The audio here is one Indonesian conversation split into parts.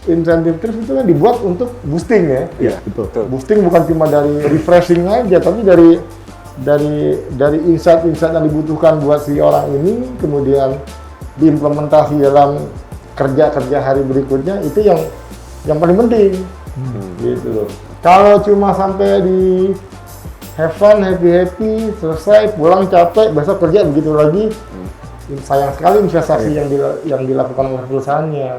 insentif trips itu kan dibuat untuk boosting ya. Iya, betul. Boosting bukan cuma dari refreshing aja, tapi dari insight-insight yang dibutuhkan buat si orang ini, kemudian diimplementasi dalam kerja hari berikutnya, itu yang paling penting. Gitu loh. Kalau cuma sampai di have fun, happy, selesai, pulang capek, besok kerja begitu lagi, sayang sekali investasi yang dilakukan oleh perusahaannya.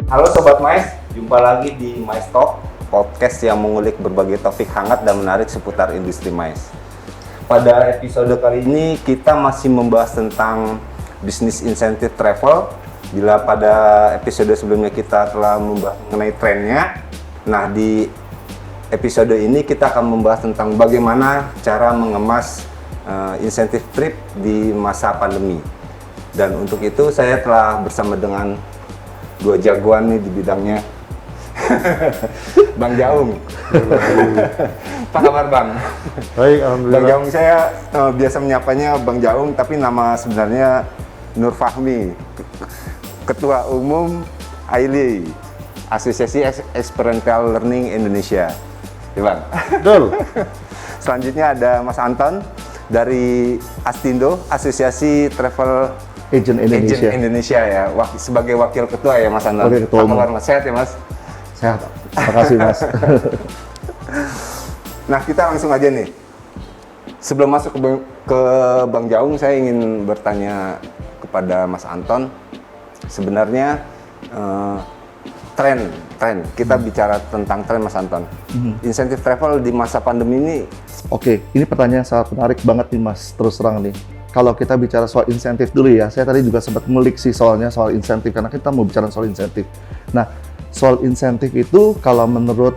Halo Sobat Mais, jumpa lagi di Mais Talk, podcast yang mengulik berbagai topik hangat dan menarik seputar industri mais. Pada episode kali ini kita masih membahas tentang bisnis insentif travel. Bila pada episode sebelumnya kita telah membahas mengenai trennya, nah di episode ini kita akan membahas tentang bagaimana cara mengemas insentif trip di masa pandemi. Dan untuk itu saya telah bersama dengan dua jagoan nih di bidangnya. Bang Jaung. Apa kabar Bang? Baik, alhamdulillah. Bang Jaung saya biasa menyapanya Bang Jaung, tapi nama sebenarnya Nur Fahmi, Ketua Umum AILI, Asosiasi Experiential Learning Indonesia. Ya Bang? Betul. Selanjutnya ada Mas Anton dari Astindo, Asosiasi Travel Agent Indonesia ya, sebagai wakil ketua ya Mas Anton. Wakil ketua Apa kabar Mas? Sehat ya Mas? Sehat. Terima kasih Mas. Nah kita langsung aja nih. Sebelum masuk ke Bang Jaung, saya ingin bertanya kepada Mas Anton. Sebenarnya tren kita bicara tentang tren Mas Anton. Insentif travel di masa pandemi ini. Oke, ini pertanyaan sangat menarik banget nih Mas, terus terang nih. Kalau kita bicara soal insentif dulu ya, saya tadi juga sempat ngulik sih soal insentif, karena kita mau bicara soal insentif. Nah, soal insentif itu kalau menurut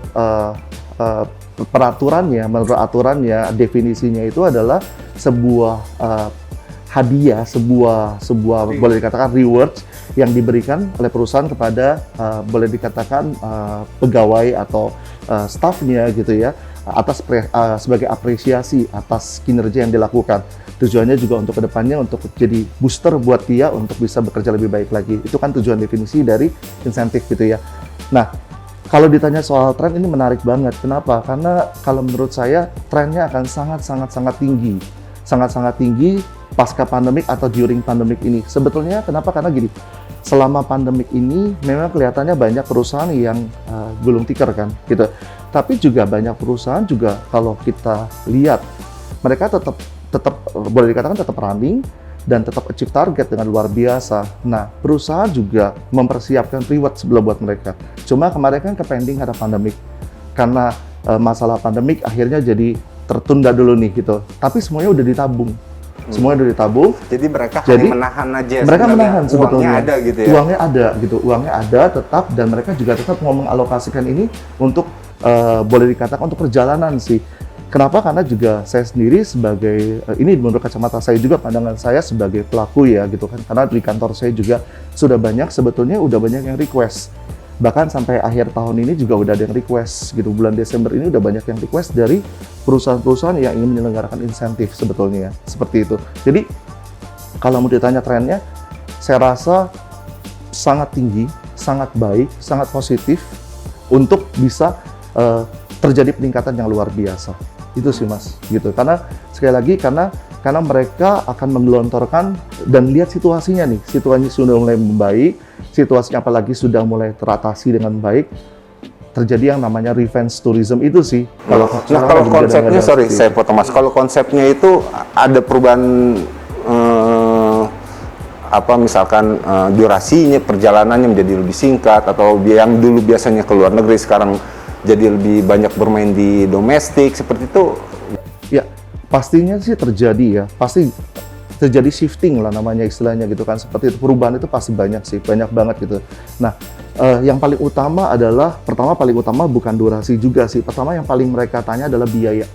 menurut aturannya, definisinya itu adalah sebuah hadiah, sebuah boleh dikatakan rewards yang diberikan oleh perusahaan kepada boleh dikatakan pegawai atau staffnya gitu ya, sebagai apresiasi atas kinerja yang dilakukan. Tujuannya juga untuk kedepannya untuk jadi booster buat dia untuk bisa bekerja lebih baik lagi. Itu kan tujuan definisi dari insentif gitu ya. Nah, kalau ditanya soal tren ini menarik banget. Kenapa? Karena kalau menurut saya trennya akan sangat tinggi. Sangat tinggi pasca pandemik atau during pandemik ini. Sebetulnya kenapa? Karena gini, selama pandemik ini memang kelihatannya banyak perusahaan yang gulung tikar kan gitu. Tapi juga banyak perusahaan juga kalau kita lihat mereka tetap boleh dikatakan tetap running dan tetap achieve target dengan luar biasa. Nah, perusahaan juga mempersiapkan reward sebelum buat mereka. Cuma kemarin kan pending ada pandemik. Karena masalah pandemik akhirnya jadi tertunda dulu nih gitu. Tapi semuanya udah ditabung. Semuanya udah ditabung. Jadi mereka hanya menahan aja. Mereka menahan sebetulnya. Uangnya ada gitu ya. Uangnya ada gitu. Uangnya ada tetap, dan mereka juga tetap mau mengalokasikan ini untuk boleh dikatakan untuk perjalanan sih. Kenapa? Karena juga saya sendiri sebagai, ini menurut kacamata saya juga, pandangan saya sebagai pelaku ya gitu kan, karena di kantor saya juga sebetulnya udah banyak yang request. Bahkan sampai akhir tahun ini juga udah ada yang request gitu, bulan Desember ini udah banyak yang request dari perusahaan-perusahaan yang ingin menyelenggarakan insentif sebetulnya, seperti itu. Jadi kalau mau ditanya trennya, saya rasa sangat tinggi, sangat baik, sangat positif untuk bisa terjadi peningkatan yang luar biasa. Itu sih Mas, gitu. Karena sekali lagi karena mereka akan menggelontorkan dan lihat situasinya nih, situasinya sudah mulai membaik, situasinya apalagi sudah mulai teratasi dengan baik, terjadi yang namanya revenge tourism itu sih. Kalau konsepnya, saya potong Mas. Kalau konsepnya itu ada perubahan misalkan durasinya, perjalanannya menjadi lebih singkat, atau yang dulu biasanya ke luar negeri sekarang jadi lebih banyak bermain di domestik, seperti itu? Ya, pastinya sih terjadi ya. Pasti terjadi shifting lah namanya istilahnya gitu kan. Seperti itu, perubahan itu pasti banyak sih, banyak banget gitu. Nah, yang paling utama bukan durasi juga sih. Pertama yang paling mereka tanya adalah biaya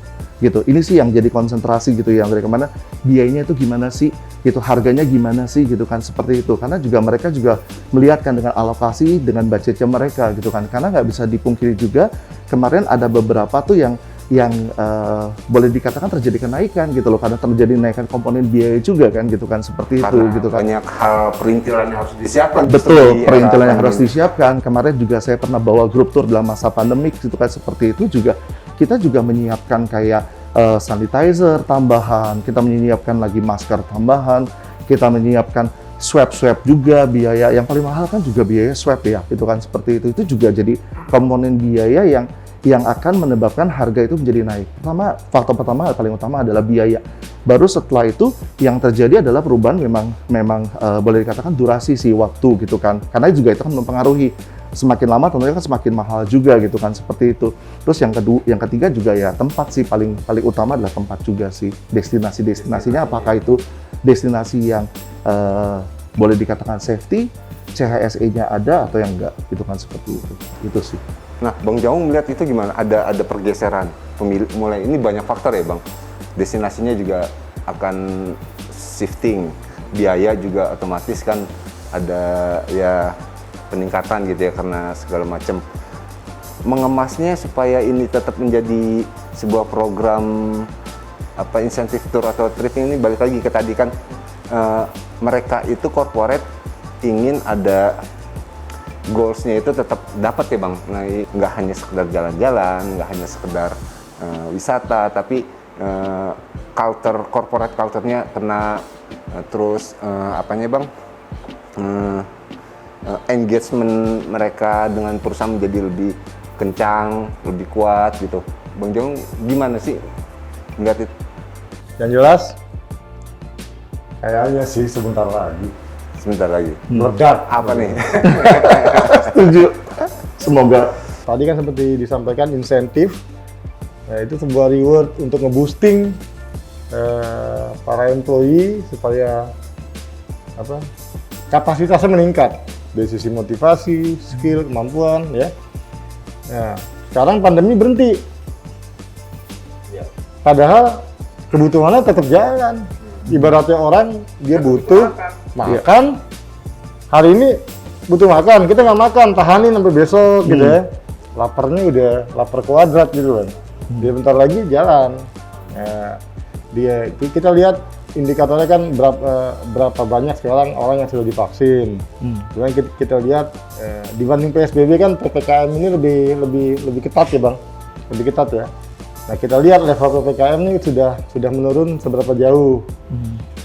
gitu. Ini sih yang jadi konsentrasi gitu ya, dari kemana biayanya itu gimana sih gitu, harganya gimana sih gitu kan, seperti itu. Karena juga mereka juga melihatkan dengan alokasi, dengan budgetnya mereka gitu kan. Karena nggak bisa dipungkiri juga, kemarin ada beberapa tuh yang boleh dikatakan terjadi kenaikan gitu loh, karena terjadi kenaikan komponen biaya juga kan gitu kan, seperti itu Karena gitu kan. banyak hal perintilan yang harus disiapkan. Betul, Di perintilan yang era harus pandemi. disiapkan. Kemarin juga saya pernah bawa grup tour dalam masa pandemik gitu kan, seperti itu juga kita juga menyiapkan kayak sanitizer tambahan, kita menyiapkan lagi masker tambahan, kita menyiapkan swab juga, biaya yang paling mahal kan juga biaya swab ya, itu kan seperti itu juga jadi komponen biaya yang akan menyebabkan harga itu menjadi naik. Faktor pertama paling utama adalah biaya. Baru setelah itu yang terjadi adalah perubahan memang boleh dikatakan durasi sih waktu gitu kan. Karena juga itu kan mempengaruhi, semakin lama tentunya kan semakin mahal juga gitu kan, seperti itu. Terus yang ketiga juga ya tempat sih, paling utama adalah tempat juga sih. Destinasinya apakah itu destinasi yang boleh dikatakan safety, CHSE-nya ada atau yang enggak, gitu kan, seperti itu. Itu sih. Nah, Bang Jaung melihat itu gimana? Ada pergeseran pemilik, mulai ini banyak faktor ya, Bang. Destinasinya juga akan shifting, biaya juga otomatis kan ada ya peningkatan gitu ya karena segala macam. Mengemasnya supaya ini tetap menjadi sebuah program insentif tour atau trip ini, balik lagi ke tadi kan mereka itu corporate ingin ada goals-nya itu tetap dapat ya Bang. Nah, nggak hanya sekedar jalan-jalan, nggak hanya sekedar wisata, tapi corporate culture-nya kena, terus Bang, engagement mereka dengan perusahaan menjadi lebih kencang, lebih kuat gitu. Bang Jong gimana sih ngeliat itu? Yang jelas, kayaknya sih sebentar lagi. Sebentar lagi. Meledak. Apa nih? Setuju. Semoga. Tadi kan seperti disampaikan insentif, itu sebuah reward untuk nge-boosting para employee supaya kapasitasnya meningkat dari sisi motivasi, skill, kemampuan ya. Nah, sekarang pandemi berhenti. Padahal kebutuhannya tetap jalan. Ibaratnya orang dia butuh makan, hari ini butuh makan, kita nggak makan, tahanin sampai besok gitu ya. Laparnya udah lapar kuadrat gitu kan. Dia bentar lagi jalan. Nah, kita lihat indikatornya kan berapa banyak sekarang orang yang sudah divaksin. Kemudian kita lihat dibanding PSBB kan PPKM ini lebih ketat ya Bang, lebih ketat ya. Nah kita lihat level PPKM ini sudah menurun seberapa jauh.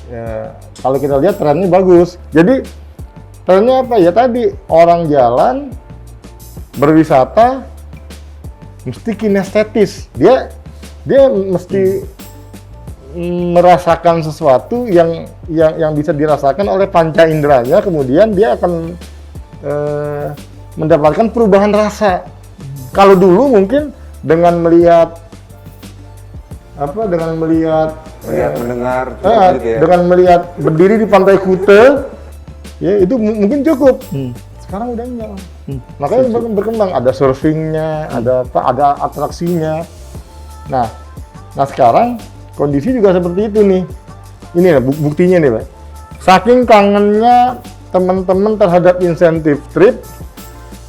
Ya, kalau kita lihat trennya bagus. Jadi trennya apa ya tadi, orang jalan berwisata mesti kinestetis. Dia mesti merasakan sesuatu yang bisa dirasakan oleh panca inderanya, kemudian dia akan mendapatkan perubahan rasa. Kalau dulu mungkin dengan melihat mendengar gitu ya. Dengan melihat berdiri di pantai Kuta, ya itu mungkin cukup. Sekarang udah enggak. Makanya berkembang, ada surfingnya, ada atraksinya. Nah sekarang kondisi juga seperti itu nih. Ini buktinya nih Pak. Saking kangennya teman-teman terhadap insentif trip,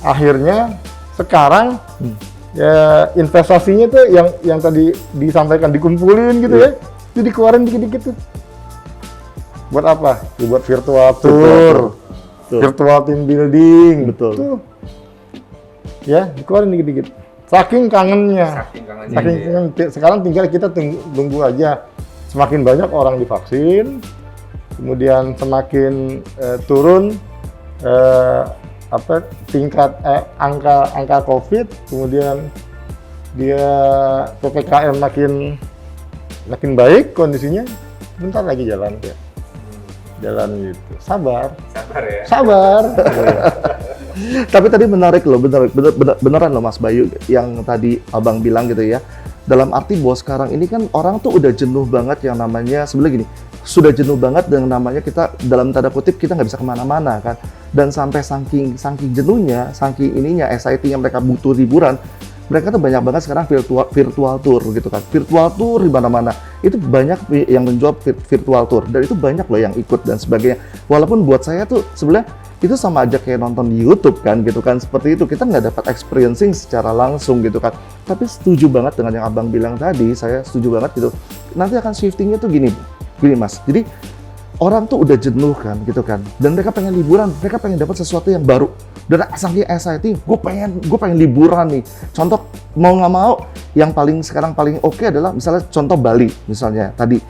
akhirnya sekarang ya investasinya tuh yang tadi disampaikan dikumpulin gitu ya, itu dikeluarin dikit-dikit tuh. Buat apa? Ya, buat virtual tour, virtual team building. Betul. Tuh. Ya, dikeluarin dikit-dikit. Saking kangennya. Sekarang tinggal kita tunggu aja. Semakin banyak orang divaksin, kemudian semakin turun tingkat angka COVID, kemudian dia PPKM makin baik kondisinya, bentar lagi jalan ya. Jalan gitu. Sabar ya. Sabar. Tapi tadi menarik loh, beneran loh Mas Bayu yang tadi Abang bilang gitu ya. Dalam arti bahwa sekarang ini kan orang tuh udah jenuh banget yang namanya, sebenarnya gini, sudah jenuh banget dengan namanya kita dalam tanda kutip kita nggak bisa kemana-mana kan. Dan sampai saking jenuhnya, saking ininya SIT-nya mereka butuh hiburan, mereka tuh banyak banget sekarang virtual tour gitu kan. Virtual tour di mana-mana. Itu banyak yang menjual virtual tour dan itu banyak loh yang ikut dan sebagainya. Walaupun buat saya tuh sebenarnya itu sama aja kayak nonton di YouTube kan gitu kan, seperti itu kita nggak dapat experiencing secara langsung gitu kan. Tapi setuju banget dengan yang Abang bilang tadi, saya setuju banget gitu. Nanti akan shiftingnya tuh gini Mas. Jadi orang tuh udah jenuh kan gitu kan, dan mereka pengen liburan, mereka pengen dapat sesuatu yang baru. Dan saking exciting, gue pengen liburan nih. Contoh mau nggak mau, yang sekarang paling oke adalah misalnya contoh Bali misalnya tadi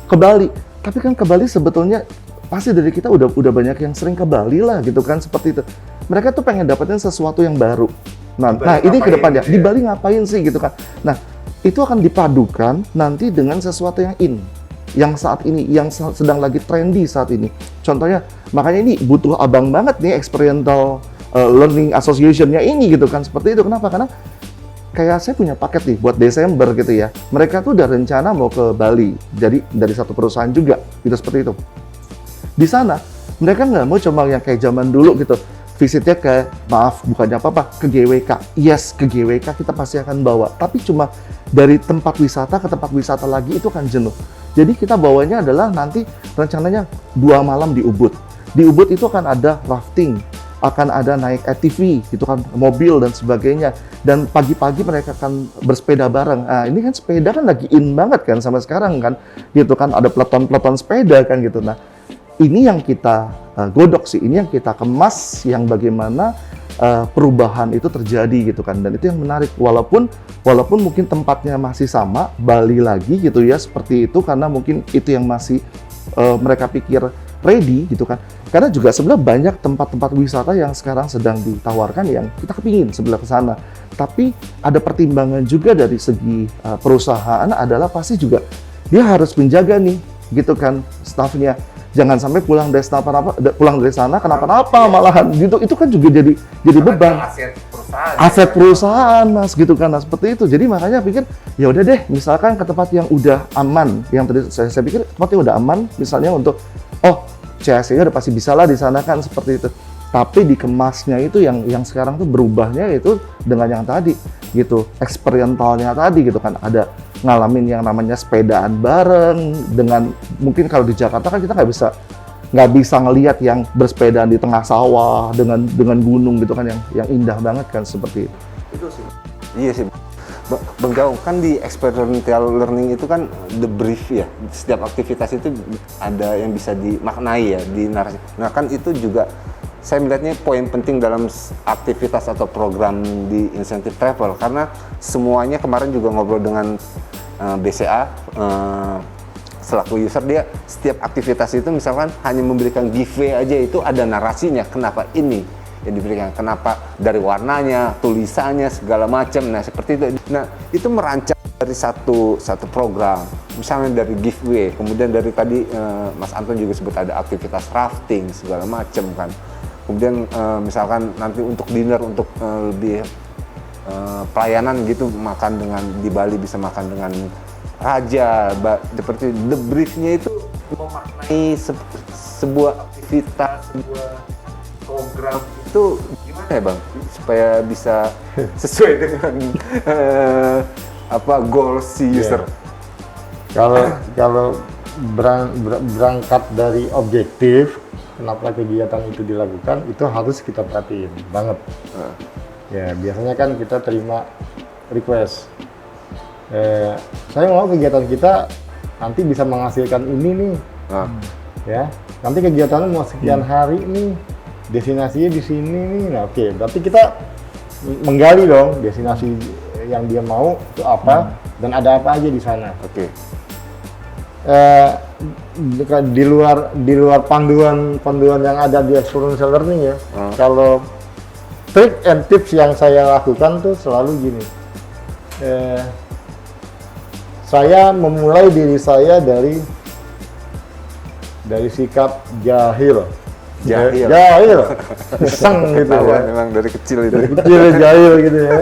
ke Bali. Tapi kan ke Bali sebetulnya pasti dari kita udah banyak yang sering ke Bali lah gitu kan, seperti itu. Mereka tuh pengen dapetin sesuatu yang baru. Nah ini ke depannya di Bali ngapain sih gitu kan. Nah itu akan dipadukan nanti dengan sesuatu yang yang saat ini, yang sedang lagi trendy saat ini. Contohnya, makanya ini butuh Abang banget nih Experiential Learning Association-nya ini gitu kan, seperti itu. Kenapa? Karena kayak saya punya paket nih buat Desember gitu ya. Mereka tuh udah rencana mau ke Bali, jadi dari satu perusahaan juga, gitu seperti itu. Di sana, mereka nggak mau cuma yang kayak zaman dulu gitu, visitnya ke, maaf bukannya apa-apa, ke GWK. Yes, ke GWK kita pasti akan bawa, tapi cuma dari tempat wisata ke tempat wisata lagi itu kan jenuh. Jadi kita bawanya adalah nanti rencananya 2 malam di Ubud. Di Ubud itu akan ada rafting, akan ada naik ATV, gitu kan, mobil dan sebagainya. Dan pagi-pagi mereka akan bersepeda bareng. Nah, ini kan sepeda kan lagi in banget kan sampai sekarang kan, gitu kan, ada peleton-peleton sepeda kan gitu. Nah, ini yang kita godok sih, ini yang kita kemas, yang bagaimana perubahan itu terjadi gitu kan, dan itu yang menarik. Walaupun mungkin tempatnya masih sama, Bali lagi gitu ya, seperti itu, karena mungkin itu yang masih mereka pikir ready gitu kan. Karena juga sebenarnya banyak tempat-tempat wisata yang sekarang sedang ditawarkan yang kita kepingin sebelah ke sana. Tapi ada pertimbangan juga dari segi perusahaan adalah pasti juga dia harus menjaga nih gitu kan staffnya. Jangan sampai pulang dari sana kenapa-napa malahan gitu. Itu kan juga jadi beban. Aset perusahaan Mas gitu kan. Nah, seperti itu. Jadi makanya pikir ya udah deh, misalkan ke tempat yang udah aman, yang tadi saya pikir tempatnya udah aman misalnya untuk CSI udah pasti bisa lah di sana kan, seperti itu. Tapi dikemasnya itu yang sekarang tuh berubahnya itu dengan yang tadi gitu, eksperientalnya tadi gitu kan, ada ngalamin yang namanya sepedaan bareng. Dengan mungkin kalau di Jakarta kan kita nggak bisa ngelihat yang bersepedaan di tengah sawah dengan gunung gitu kan, yang indah banget kan, seperti itu. Itu sih. Iya sih. Bang Gaung, kan di experiential learning itu kan the brief ya, setiap aktivitas itu ada yang bisa dimaknai ya, di narasi. Nah kan itu juga saya melihatnya poin penting dalam aktivitas atau program di insentif travel, karena semuanya kemarin juga ngobrol dengan BCA selaku user, dia setiap aktivitas itu misalkan hanya memberikan giveaway aja itu ada narasinya, kenapa ini yang diberikan, kenapa dari warnanya, tulisannya, segala macam. Nah seperti itu. Nah itu merancang dari satu program, misalnya dari giveaway, kemudian dari tadi Mas Anton juga sebut ada aktivitas rafting segala macam kan. Kemudian misalkan nanti untuk dinner, untuk lebih pelayanan gitu, makan dengan di Bali bisa makan dengan raja, seperti the briefnya itu memaknai sebuah aktivitas, sebuah program itu gimana ya Bang, supaya bisa sesuai dengan goal si user. Kalau berangkat dari objektif, kenapa kegiatan itu dilakukan, itu harus kita perhatiin banget. Ya biasanya kan kita terima request, saya mau kegiatan kita nanti bisa menghasilkan ini nih, ya nanti kegiatannya mau sekian hari nih, destinasinya di sini nih. Nah oke, berarti kita menggali dong destinasi yang dia mau itu apa, dan ada apa aja di sana. Oke. Di luar panduan yang ada di experiential learning ya. Kalau trik and tips yang saya lakukan tuh selalu gini. Saya memulai diri saya dari sikap jahil, iseng gitu ya. Memang dari kecil itu. Dari kecil jahil gitu ya.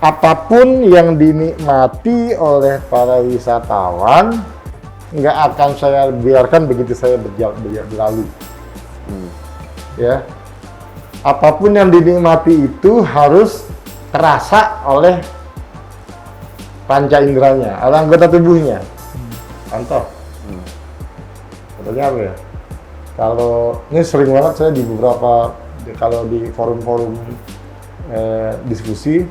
Apapun yang dinikmati oleh para wisatawan, nggak akan saya biarkan begitu saya berlalu. Ya, apapun yang dinikmati itu harus terasa oleh panca inderanya, oleh anggota tubuhnya. Contoh, contohnya apa ya? Kalau ini sering banget saya di beberapa kalau di forum-forum diskusi,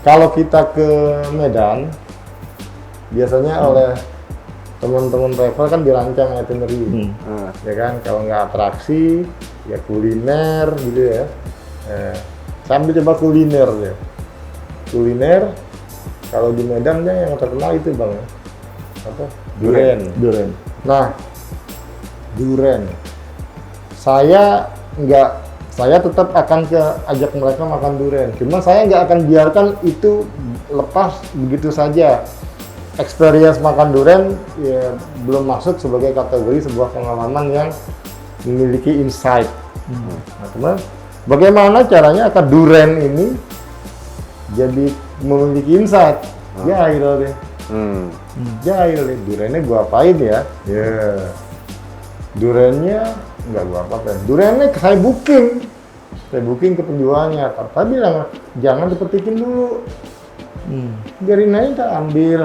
kalau kita ke Medan, biasanya oleh teman-teman travel kan dirancang itinerary, ya kan? Kalau nggak atraksi, ya kuliner gitu ya. Sambil coba kuliner ya. Kuliner, kalau di Medan yang terkenal itu bang, apa? Duren. Nah, duren. Saya tetap akan ajak mereka makan duren. Cuma saya nggak akan biarkan itu lepas begitu saja. Experience makan duren ya belum masuk sebagai kategori sebuah pengalaman yang memiliki insight. Nah, teman, bagaimana caranya agar duren ini jadi memiliki insight? Jahil deh. Jahil deh. Durennya gua apain ya? Durennya nggak gua apa-apain. Durennya saya booking ke penjualnya. Tapi bilang jangan dipetikin dulu. Biarin aja kita ambil.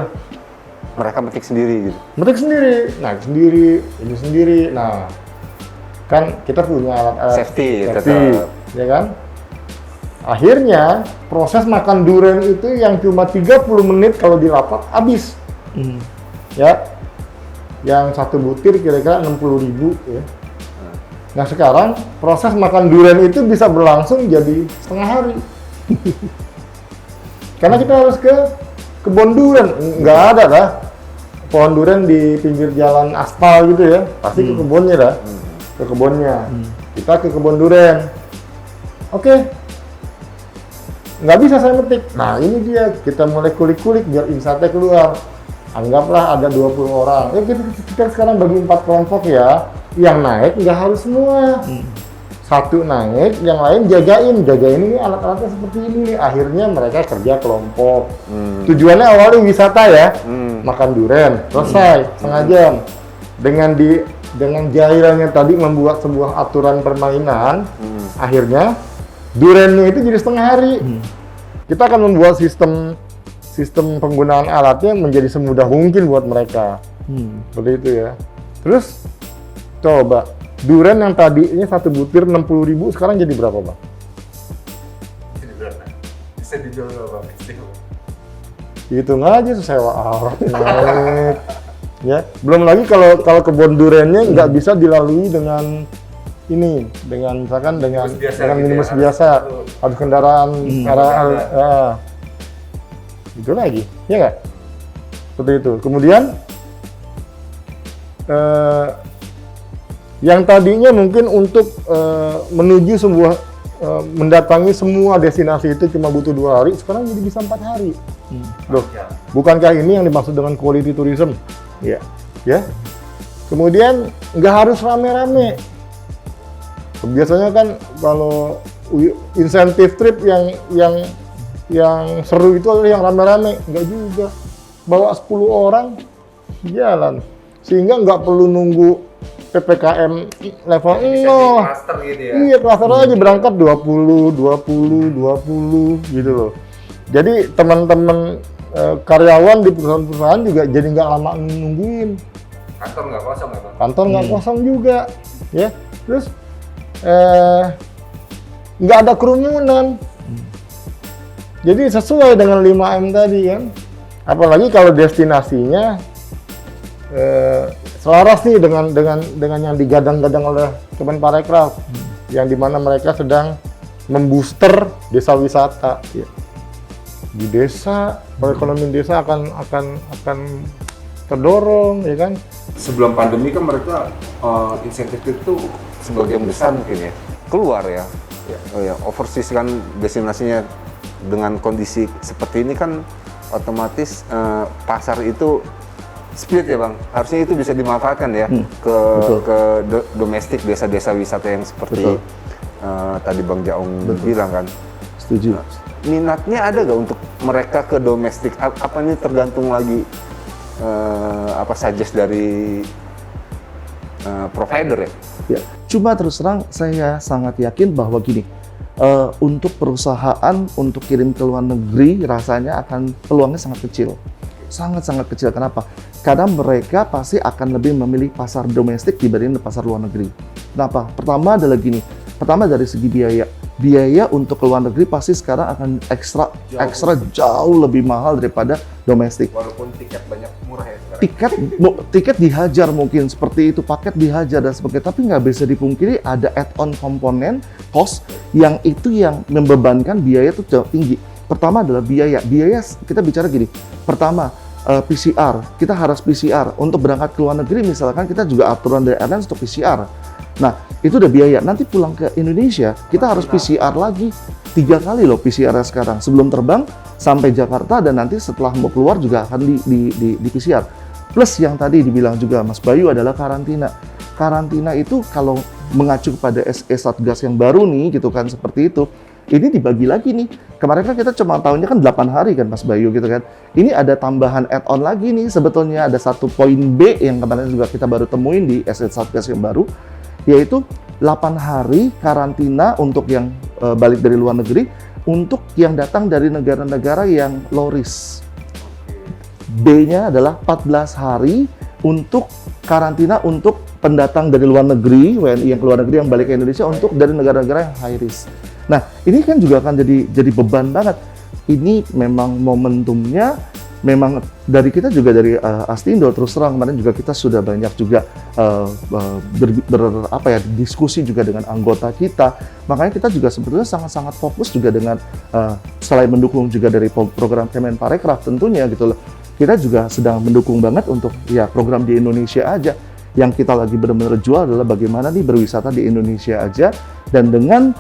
Mereka metik sendiri gitu. Metik sendiri, naik sendiri, ini sendiri. Nah, kan kita punya alat Safety, tetap. ya kan? Akhirnya proses makan duren itu yang cuma 30 menit kalau di lapak habis. Ya, yang satu butir kira-kira 60.000 ya. Nah sekarang proses makan duren itu bisa berlangsung jadi setengah hari. Karena kita harus ke kebun duren, nggak ada dah pohon duren di pinggir jalan aspal gitu ya, pasti ke kebunnya dah, ke kebunnya. Kita ke kebun duren, oke. Nggak bisa saya metik. Nah ini dia, kita mulai kulik-kulik biar insight-nya keluar. Anggaplah ada 20 orang, kita sekarang bagi 4 kelompok ya. Yang naik nggak harus semua. Satu naik, yang lain jagain ini alat-alatnya seperti ini. Akhirnya mereka kerja kelompok. Tujuannya awalnya wisata ya, makan duren, selesai setengah jam. Dengan jahilannya tadi membuat sebuah aturan permainan, akhirnya durennya itu jadi setengah hari. Kita akan membuat sistem penggunaan alatnya menjadi semudah mungkin buat mereka. Seperti itu ya. Terus coba duren yang tadinya satu butir 60.000 sekarang jadi berapa bang? Bisa dijual berapa? Hitung aja sewa alat naik. Ya, belum lagi kalau kebun durennya nggak bisa dilalui dengan ini, dengan misalkan dengan minibus biasa, harus kendaraan itu lagi, ya nggak? Seperti itu. Kemudian yang tadinya mungkin untuk menuju mendatangi semua destinasi itu cuma butuh 2 hari, sekarang jadi bisa 4 hari. Loh, bukankah ini yang dimaksud dengan quality tourism? Ya. Ya. Kemudian nggak harus rame-rame. Biasanya kan kalau insentif trip yang seru itu adalah yang rame-rame, nggak juga. Bawa 10 orang jalan, sehingga nggak perlu nunggu PPKM level 0. Cluster gitu ya. Iya, cluster aja berangkat 20 gitu loh. Jadi teman-teman karyawan di perusahaan-perusahaan juga jadi nggak lama nungguin. Kantor nggak kosong ya bang? Kantor nggak kosong juga, ya. Terus nggak ada kerumunan. Jadi sesuai dengan 5M tadi kan. Apalagi kalau destinasinya selaras nih dengan yang digadang-gadang oleh Kemenparekraf, yang dimana mereka sedang membooster desa wisata. Ya. Di desa, perekonomian desa akan terdorong, ya kan? Sebelum pandemi kan mereka insentif itu sebagian besar mungkin ya keluar ya. Overseas kan destinasinya dengan kondisi seperti ini kan otomatis pasar itu split ya bang, harusnya itu bisa dimanfaatkan ya ke domestik desa-desa wisata yang seperti tadi Bang Jaung bilang kan. Setuju. Minatnya ada nggak untuk mereka ke domestik? Apa ini tergantung lagi suggest dari provider ya? Ya, cuma terus terang saya sangat yakin bahwa gini, untuk perusahaan untuk kirim ke luar negeri rasanya peluangnya sangat kecil. Sangat-sangat kecil. Kenapa? Karena mereka pasti akan lebih memilih pasar domestik dibanding pasar luar negeri. Kenapa? Pertama adalah gini, Pertama dari segi biaya. Biaya untuk ke luar negeri pasti sekarang akan ekstra jauh lebih mahal daripada domestik. Walaupun tiket banyak murah ya sekarang. Tiket dihajar mungkin seperti itu, paket dihajar dan sebagainya, tapi nggak bisa dipungkiri ada add-on komponen cost yang itu yang membebankan biaya itu jauh tinggi. Pertama adalah biaya kita bicara gini, pertama PCR, kita harus PCR untuk berangkat ke luar negeri misalkan kita juga aturan dari airlines untuk PCR. Nah, itu udah biaya. Nanti pulang ke Indonesia, kita harus PCR lagi 3 kali loh PCR sekarang. Sebelum terbang sampai Jakarta dan nanti setelah mau keluar juga akan di PCR. Plus yang tadi dibilang juga Mas Bayu adalah karantina. Karantina itu kalau mengacu kepada SE Satgas yang baru nih gitu kan seperti itu. Ini dibagi lagi nih. Kemarin kan kita cuma tahunnya kan 8 hari kan Mas Bayu gitu kan. Ini ada tambahan add-on lagi nih sebetulnya ada satu poin B yang kemarin juga kita baru temuin di SE Satgas yang baru, yaitu 8 hari karantina untuk yang balik dari luar negeri untuk yang datang dari negara-negara yang low risk. B-nya adalah 14 hari untuk karantina untuk pendatang dari luar negeri, WNI yang keluar negeri yang balik ke Indonesia untuk dari negara-negara yang high risk. Nah, ini kan juga akan jadi beban banget. Ini memang momentumnya, memang dari kita juga dari Astindo terus terang kemarin juga kita sudah banyak juga diskusi juga dengan anggota kita. Makanya kita juga sebetulnya sangat-sangat fokus juga dengan selain mendukung juga dari program Kemenparekraf tentunya gitu loh. Kita juga sedang mendukung banget untuk ya program di Indonesia aja. Yang kita lagi benar-benar jual adalah bagaimana nih berwisata di Indonesia aja dan dengan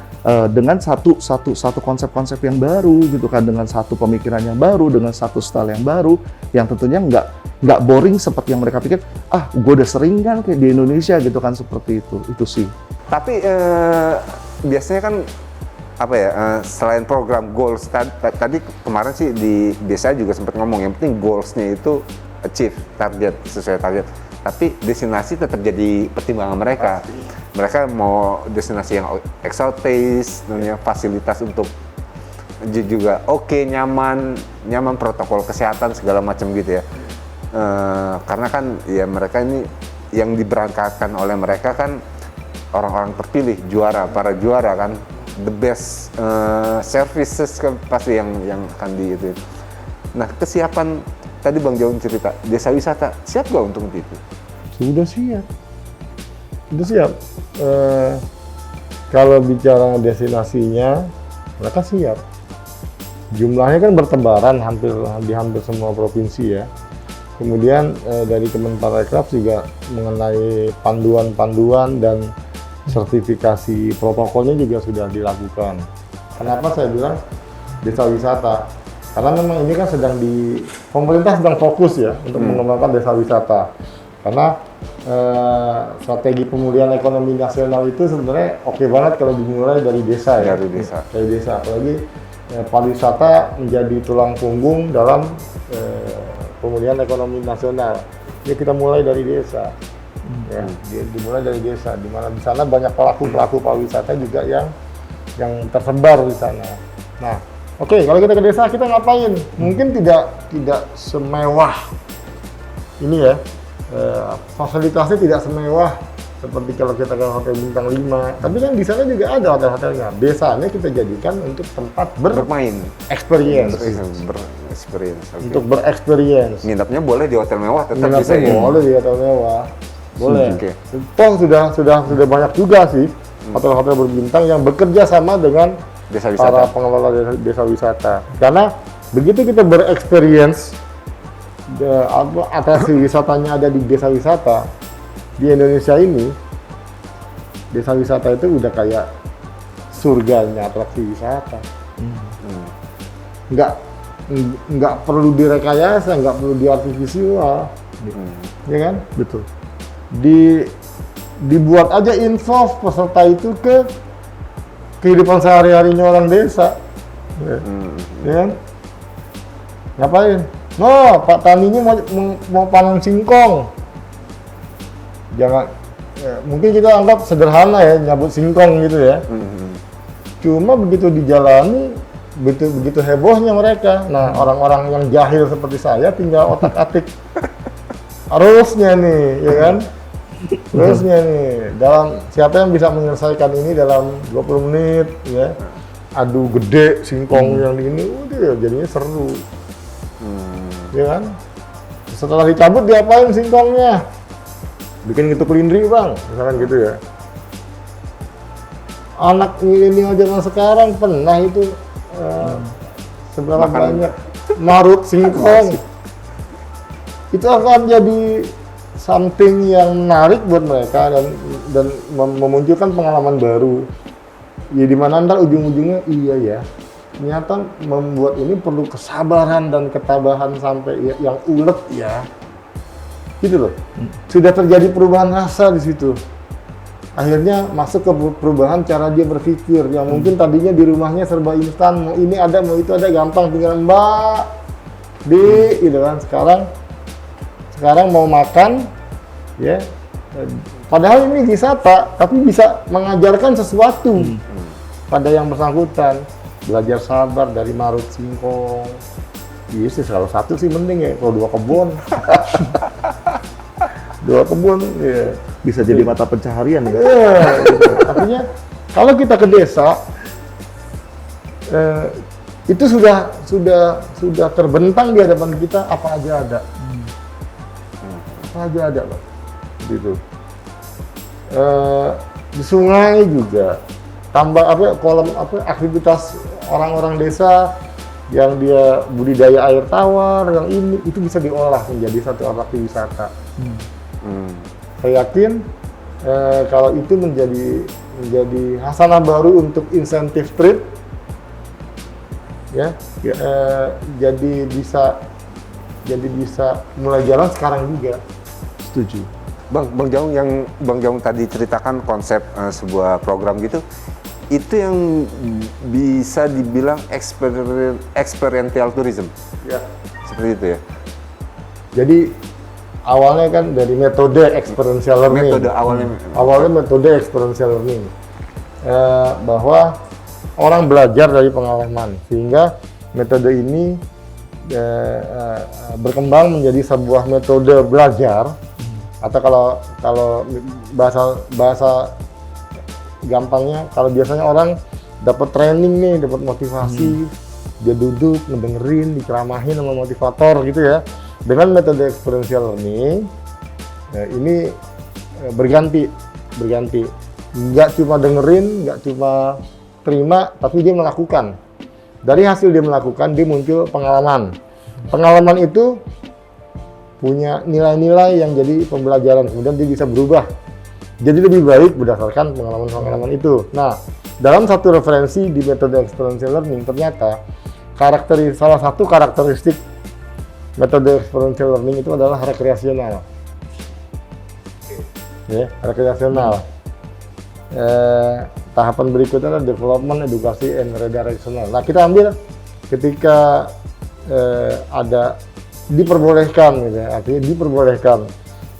satu konsep-konsep yang baru gitu kan, dengan satu pemikiran yang baru, dengan satu style yang baru yang tentunya nggak boring seperti yang mereka pikir, gue udah sering kan kayak di Indonesia gitu kan, seperti itu sih. Tapi biasanya kan selain program goals tadi kemarin sih di desa juga sempat ngomong yang penting goalsnya itu achieve target, sesuai target. Tapi destinasi tetap jadi pertimbangan mereka. Mereka mau destinasi yang eksotis, fasilitas untuk juga oke, nyaman protokol kesehatan segala macam gitu ya. Karena kan ya mereka ini yang diberangkatkan oleh mereka kan orang-orang terpilih, para juara kan, the best services kan pasti yang akan itu. Nah, kesiapan tadi Bang Jaun cerita, desa wisata siap nggak untuk itu? Sudah siap. Kalau bicara destinasinya, mereka siap. Jumlahnya kan bertebaran di hampir semua provinsi ya. Kemudian dari Kemenparekraf juga mengenai panduan-panduan dan sertifikasi protokolnya juga sudah dilakukan. Kenapa saya bilang desa wisata? Karena memang ini kan pemerintah sedang fokus ya untuk mengembangkan desa wisata. Karena strategi pemulihan ekonomi nasional itu sebenarnya oke banget kalau dimulai dari desa ya. Dari desa, apalagi pariwisata menjadi tulang punggung dalam pemulihan ekonomi nasional. Ya kita mulai dari desa. Ya, dimulai dari desa, di mana di sana banyak pelaku pariwisata juga yang tersebar di sana. Nah, oke, kalau kita ke desa kita ngapain? Mungkin tidak semewah ini ya. Fasilitasnya tidak semewah seperti kalau kita ke hotel bintang 5. Tapi kan di sana juga ada hotel-hotelnya. Desanya kita jadikan untuk tempat bermain, experience. Untuk bereksperience. Nginapnya boleh di hotel mewah, tetap bisa ya. Boleh di hotel mewah. Boleh. Toh sudah banyak juga sih hotel-hotel berbintang yang bekerja sama dengan para pengelola desa wisata. Karena begitu kita bereksperience atraksi wisatanya ada di desa wisata di Indonesia ini, desa wisata itu udah kayak surganya atraksi wisata. Nggak perlu direkayasa, nggak perlu diartifisial, ya kan? Betul. Dibuat aja involve peserta itu ke kehidupan sehari-harinya orang desa, ya kan? Ngapain? Pak taninya mau panen singkong. Jangan, mungkin kita anggap sederhana ya, nyabut singkong gitu ya. Cuma begitu dijalani, begitu hebohnya mereka. Nah, orang-orang yang jahil seperti saya tinggal otak-atik arusnya nih, ya kan? Plusnya nih, dalam siapa yang bisa menyelesaikan ini dalam 20 menit ya. Adu gede singkong yang ini udah jadinya seru. Ya kan? Setelah dicabut diapain singkongnya? Bikin gitu kelindri bang, misalkan gitu ya. Anak milenial zaman sekarang pernah itu seberapa banyak marut singkong. Itu akan jadi something yang menarik buat mereka dan memunculkan pengalaman baru. Ya di mana ntar ujung-ujungnya iya ya. Ternyata membuat ini perlu kesabaran dan ketabahan sampai yang ulet ya. Gitu loh. Sudah terjadi perubahan rasa di situ. Akhirnya masuk ke perubahan cara dia berpikir yang mungkin tadinya di rumahnya serba instan, mau ini ada, mau itu ada, gampang tinggal mbak gitu kan. Sekarang mau makan ya, padahal ini wisata tapi bisa mengajarkan sesuatu pada yang bersangkutan, belajar sabar dari marut singkong. Iya sih, kalau satu sih mending ya, kalau dua kebun ya. Bisa jadi mata pencaharian ya. Iya, gitu. Artinya kalau kita ke desa itu sudah terbentang di hadapan kita apa aja ada. Apa aja ada, Pak. Gitu. Di sungai juga tambah aktivitas orang-orang desa yang dia budidaya air tawar yang ini itu bisa diolah menjadi satu atraksi wisata. Saya yakin kalau itu menjadi hasanah baru untuk insentif trip, ya, jadi bisa mulai jalan sekarang juga. Setuju. Bang Jaung, yang Bang Jaung tadi ceritakan konsep sebuah program gitu, itu yang bisa dibilang experiential tourism. Ya. Seperti itu ya. Jadi awalnya kan dari metode experiential learning. Awalnya metode experiential learning. Bahwa orang belajar dari pengalaman, sehingga metode ini berkembang menjadi sebuah metode belajar, atau kalau bahasa gampangnya, kalau biasanya orang dapat training nih, dapat motivasi, dia duduk mendengerin, diceramahin sama motivator gitu ya. Dengan metode experiential learning, ini berganti. Nggak cuma dengerin, nggak cuma terima, tapi dia melakukan. Dari hasil dia melakukan, dia muncul pengalaman. Pengalaman itu punya nilai-nilai yang jadi pembelajaran, kemudian dia bisa berubah. Jadi lebih baik berdasarkan pengalaman-pengalaman itu. Nah, dalam satu referensi di metode experiential learning, ternyata salah satu karakteristik metode experiential learning itu adalah rekreasional. Ya, rekreasional. Tahapan berikutnya adalah development, edukasi, and redirectional. Nah, kita ambil ketika ada diperbolehkan, gitu ya, artinya diperbolehkan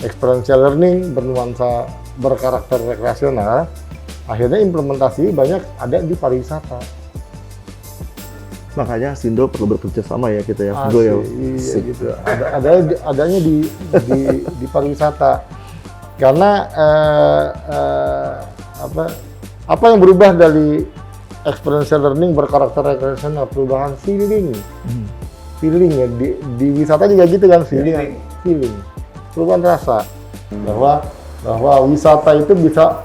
experiential learning bernuansa berkarakter rekreasional, akhirnya implementasi banyak ada di pariwisata. Makanya Sindo perlu bekerja sama ya kita ya. Iya gitu. Adanya di pariwisata. Karena apa yang berubah dari experiential learning berkarakter rekreasional, perubahan feeling ya di wisata juga gitu kan, feeling, perubahan rasa bahwa wisata itu bisa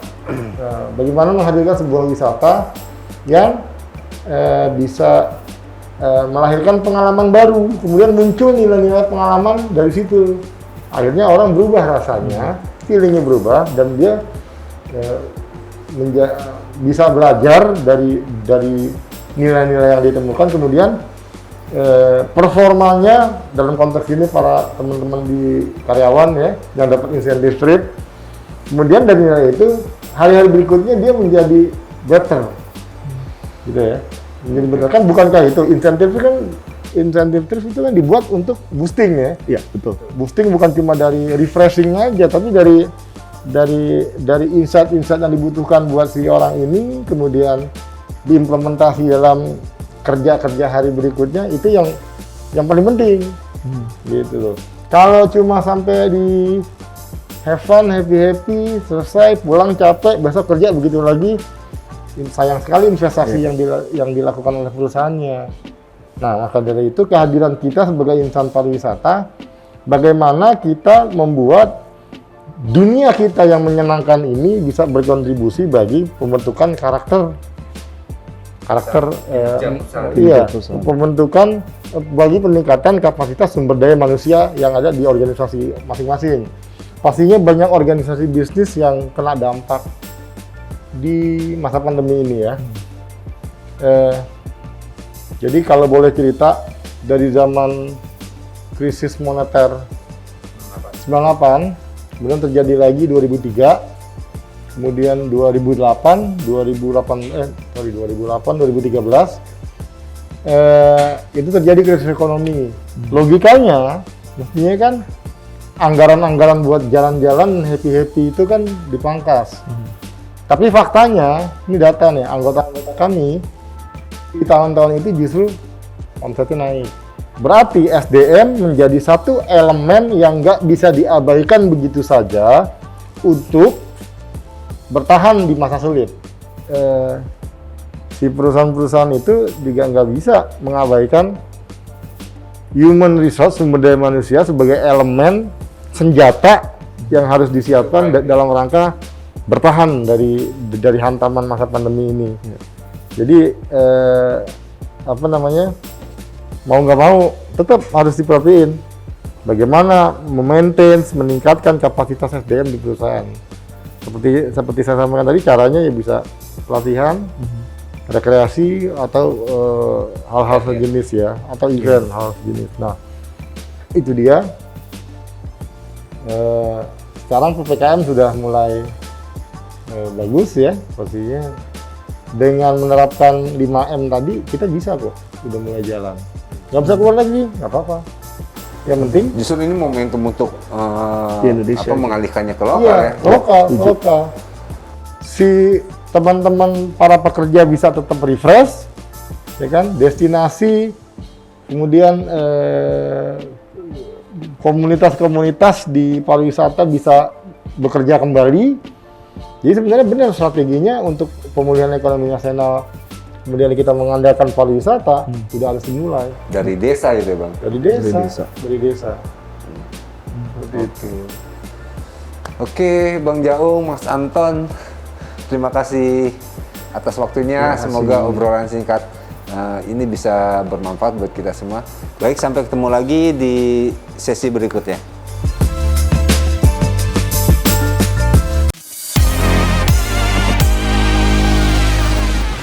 bagaimana menghadirkan sebuah wisata yang bisa melahirkan pengalaman baru, kemudian muncul nilai-nilai pengalaman dari situ. Akhirnya orang berubah rasanya, feelingnya berubah, dan dia bisa belajar dari nilai-nilai yang ditemukan, kemudian performanya dalam konteks ini para teman-teman di karyawan ya yang dapat insentif trip, kemudian dari nilai itu hari-hari berikutnya dia menjadi better, gitu ya. Menjadi better kan, bukankah itu insentif trip itu kan dibuat untuk boosting ya? Iya betul. Boosting bukan cuma dari refreshing aja, tapi dari insight-insight yang dibutuhkan buat si orang ini, kemudian diimplementasi dalam kerja hari berikutnya, itu yang paling penting, gitu loh. Kalau cuma sampai di have fun, happy, selesai, pulang capek, besok kerja begitu lagi. Sayang sekali investasi yang dilakukan oleh perusahaannya. Nah, maka dari itu kehadiran kita sebagai insan pariwisata, bagaimana kita membuat dunia kita yang menyenangkan ini bisa berkontribusi bagi pembentukan karakter pembentukan bagi peningkatan kapasitas sumber daya manusia yang ada di organisasi masing-masing. Pastinya banyak organisasi bisnis yang kena dampak di masa pandemi ini ya. Jadi kalau boleh cerita dari zaman krisis moneter 98, kemudian terjadi lagi 2003. Kemudian 2013 itu terjadi krisis ekonomi. Logikanya mestinya kan anggaran-anggaran buat jalan-jalan happy itu kan dipangkas. Tapi faktanya, ini data nih, anggota-anggota kami di tahun-tahun itu justru omsetnya naik. Berarti SDM menjadi satu elemen yang nggak bisa diabaikan begitu saja untuk bertahan di masa sulit. Si perusahaan-perusahaan itu juga nggak bisa mengabaikan human resource, sumber daya manusia sebagai elemen senjata yang harus disiapkan dalam rangka bertahan dari hantaman masa pandemi ini. Jadi mau nggak mau tetap harus diperhatiin bagaimana meningkatkan kapasitas SDM di perusahaan. Seperti saya sampaikan tadi, caranya ya bisa pelatihan, rekreasi atau hal-hal sejenis ya, atau event hal sejenis. Nah, itu dia. Sekarang PPKM sudah mulai bagus ya, pastinya. Dengan menerapkan 5M tadi, kita bisa kok, udah mulai jalan. Nggak bisa keluar lagi, nggak apa-apa. Yang penting Justru ini momentum untuk Di Indonesia, mengalihkannya ke lokal ya. lokal. Si teman-teman para pekerja bisa tetap refresh, ya kan? Destinasi, kemudian komunitas-komunitas di pariwisata bisa bekerja kembali. Jadi sebenarnya benar strateginya untuk pemulihan ekonomi nasional. Kemudian kita mengandalkan pariwisata, sudah harus dimulai Dari desa itu ya Bang? dari desa. Oke, Bang Jaung, Mas Anton, terima kasih atas waktunya. Semoga obrolan singkat ini bisa bermanfaat buat kita semua. Baik, sampai ketemu lagi di sesi berikutnya.